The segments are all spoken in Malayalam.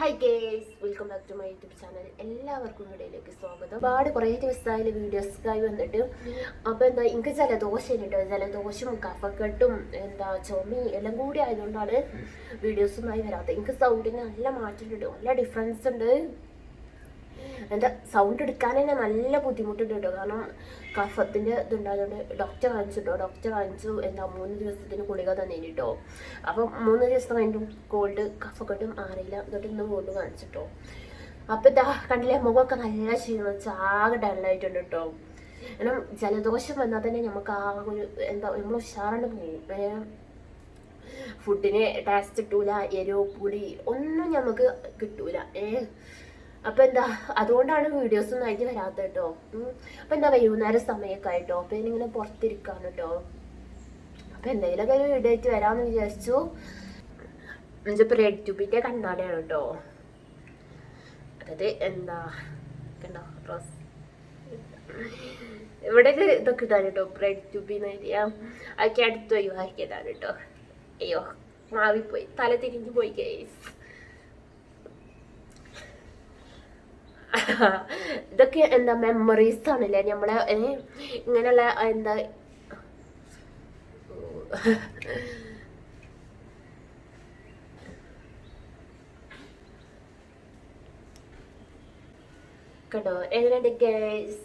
Hi guys, welcome back to my YouTube channel. എല്ലാവർക്കും ഇടയിലേക്ക് സ്വാഗതം. ഒരുപാട് കുറേ ദിവസമായാലും വീഡിയോസായി വന്നിട്ട് അപ്പോൾ എനിക്ക് ജലദോഷം കേട്ടോ. ജലദോഷവും കഫക്കെട്ടും ചുമയും എല്ലാം കൂടി ആയതുകൊണ്ടാണ് വീഡിയോസുമായി വരാത്തത്. എനിക്ക് സൗണ്ടിന് നല്ല മാറ്റമുണ്ട്, നല്ല ഡിഫറൻസ് ഉണ്ട്. സൗണ്ട് എടുക്കാൻ തന്നെ നല്ല ബുദ്ധിമുട്ടുണ്ട് കേട്ടോ. കാരണം കഫത്തിൻ്റെ ഇതുണ്ടായതുകൊണ്ട് ഡോക്ടറെ കാണിച്ചു 3 ദിവസത്തിന് ഗുളിക തന്നെ കേട്ടോ. അപ്പം 3 ദിവസം കഴിഞ്ഞും കോൾഡ് കഫക്കെട്ടും അറിയില്ല. എന്നിട്ട് ഇന്ന് കൊണ്ട് കാണിച്ചിട്ടോ. അപ്പം കണ്ടില്ലേ, മുഖമൊക്കെ നല്ല ക്ഷീണിച്ച് ആകെ ഡള്ളായിട്ടുണ്ട് കേട്ടോ. കാരണം ജലദോഷം വന്നാൽ തന്നെ നമുക്ക് ആ ഒരു നമ്മൾ ഉഷാറാണ്ട് പോകും. ഫുഡിന് ടേസ്റ്റ് കിട്ടൂല, എരിവ് പുളി ഒന്നും നമുക്ക് കിട്ടൂല. അപ്പം അതുകൊണ്ടാണ് വീഡിയോസൊന്നും ആയിട്ട് വരാത്തത് കേട്ടോ. അപ്പം വൈകുന്നേരം സമയമൊക്കെ ആയിട്ടോ. അപ്പം ഇങ്ങനെ പുറത്തിരിക്കാണ് കേട്ടോ. അപ്പം എന്തെങ്കിലുമൊക്കെ ഒരു വീഡിയോ ആയിട്ട് വരാമെന്ന് വിചാരിച്ചു. ഇതിപ്പോൾ റെഡ് ട്യൂബിൻ്റെ കണ്ണാടിയാണ് കേട്ടോ. അതായത് കണ്ടോ റോസ് ഇവിടെ ഇതൊക്കെ ഇതാണ് കേട്ടോ. റെഡ് ട്യൂബിന്ന് എഴുതിയ അതൊക്കെ അടുത്ത് ഒഴിവാക്കിയതാണ് കേട്ടോ. അയ്യോ മാവിപ്പോയി, തല തിരിഞ്ഞു പോയി ഗൈസ്. ഇതൊക്കെ മെമ്മറീസ് ആണല്ലേ നമ്മളെ ഇങ്ങനെയുള്ള കേട്ടോ. എങ്ങനെയുണ്ട് ഗൈസ്?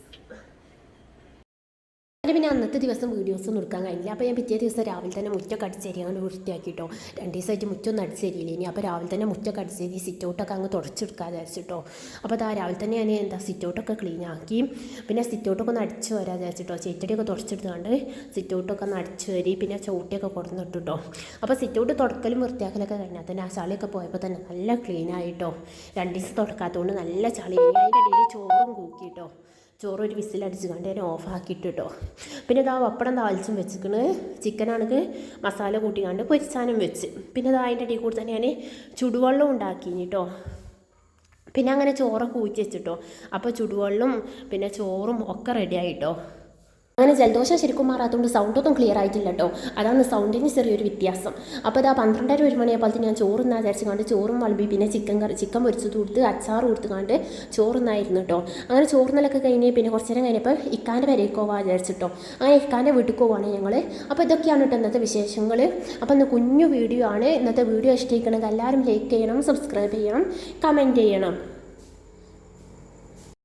പിന്നെ അന്നത്തെ ദിവസം വീഡിയോസൊന്നും എടുക്കാൻ കഴിഞ്ഞില്ല. അപ്പോൾ ഞാൻ പിറ്റേ ദിവസം രാവിലെ തന്നെ മുറ്റൊക്കെ അടിച്ചേരിയാണ്ട് വൃത്തിയാക്കിട്ടോ. 2 ദിവസമായിട്ട് മുറ്റൊന്നും അടിച്ചേരിയില്ല. ഇനി അപ്പോൾ രാവിലെ തന്നെ മുറ്റൊക്കെ അടിച്ചേരി സിറ്റൗട്ടൊക്കെ അങ്ങ് തുടച്ചെടുക്കാൻ വിചാരിച്ചിട്ടോ. അപ്പോൾ രാവിലെ തന്നെ ഞാൻ സിറ്റൗട്ടൊക്കെ ക്ലീൻ ആക്കി. പിന്നെ സിറ്റൗട്ടൊക്കെ ഒന്ന് അടിച്ചു വരാൻ വിചാരിച്ചിട്ടോ. ചേറ്റടിയൊക്കെ തുടച്ചെടുത്തുകൊണ്ട് സിറ്റൗട്ടൊക്കെ ഒന്ന് അടിച്ചു വരി. പിന്നെ ചവിട്ടിയൊക്കെ കൊടുന്നിട്ടോ. അപ്പോൾ സിറ്റൗട്ട് തുടക്കലും വൃത്തിയാക്കലൊക്കെ കഴിഞ്ഞാൽ തന്നെ ആ ചളിയൊക്കെ പോയപ്പോൾ തന്നെ നല്ല ക്ലീൻ ആയിട്ടോ. 2 ദിവസം തുടക്കാത്തതുകൊണ്ട് നല്ല ചളി. അതിൻ്റെ ഇടയിൽ ചോറും കൂക്കിട്ടോ. ചോറ് ഒരു വിസിലടിച്ച് കണ്ട് ഞാൻ ഓഫാക്കിയിട്ട് കേട്ടോ. പിന്നെ പപ്പടം താളിച്ചും വെച്ചിക്കണ്. ചിക്കനാണെങ്കിൽ മസാല കൂട്ടിക്കാണ്ട് പൊരിച്ചാനും വെച്ച്. പിന്നെ അതിൻ്റെ ഇടയിൽ കൂടി തന്നെ ഞാൻ ചുടുവെള്ളം ഉണ്ടാക്കി കേട്ടോ. പിന്നെ അങ്ങനെ ചോറൊക്കെ ഊറ്റി വെച്ചിട്ടോ. അപ്പോൾ ചുടുവെള്ളം പിന്നെ ചോറും ഒക്കെ റെഡി ആയിട്ടോ. അങ്ങനെ ജലദോഷം ശരിക്കും മാറാത്തതുകൊണ്ട് സൗണ്ടൊന്നും ക്ലിയർ ആയിട്ടില്ല കേട്ടോ. അതാണ് സൗണ്ടിന് ചെറിയൊരു വ്യത്യാസം. അപ്പോൾ 12:30 1 മണിയായപ്പോൾ ഞാൻ ചോറുന്നാ വിചാരിച്ചുകൊണ്ട് ചോറും വളമ്പി പിന്നെ ചിക്കൻ പൊരിച്ചത് കൊടുത്ത് അച്ചാറ് കൊടുത്തുകൊണ്ട് ചോറുന്നായിരുന്നു കേട്ടോ. അങ്ങനെ ചോറുന്നലൊക്കെ കഴിഞ്ഞ് പിന്നെ കുറച്ച് നേരം കഴിഞ്ഞപ്പോൾ ഇക്കാൻ്റെ വരേക്ക് പോവാൻ വിചാരിച്ചിട്ടോ. അങ്ങനെ ഇക്കാൻ്റെ വീട്ടിൽ പോവാണ് ഞങ്ങൾ. അപ്പോൾ ഇതൊക്കെയാണ് കേട്ടോ ഇന്നത്തെ വിശേഷങ്ങൾ. അപ്പോൾ ഇന്ന് കുഞ്ഞു വീഡിയോ ആണ്. ഇന്നത്തെ വീഡിയോ ഇഷ്ടമാക്കണമെങ്കിൽ എല്ലാവരും ലൈക്ക് ചെയ്യണം, സബ്സ്ക്രൈബ് ചെയ്യണം, കമൻറ്റ് ചെയ്യണം.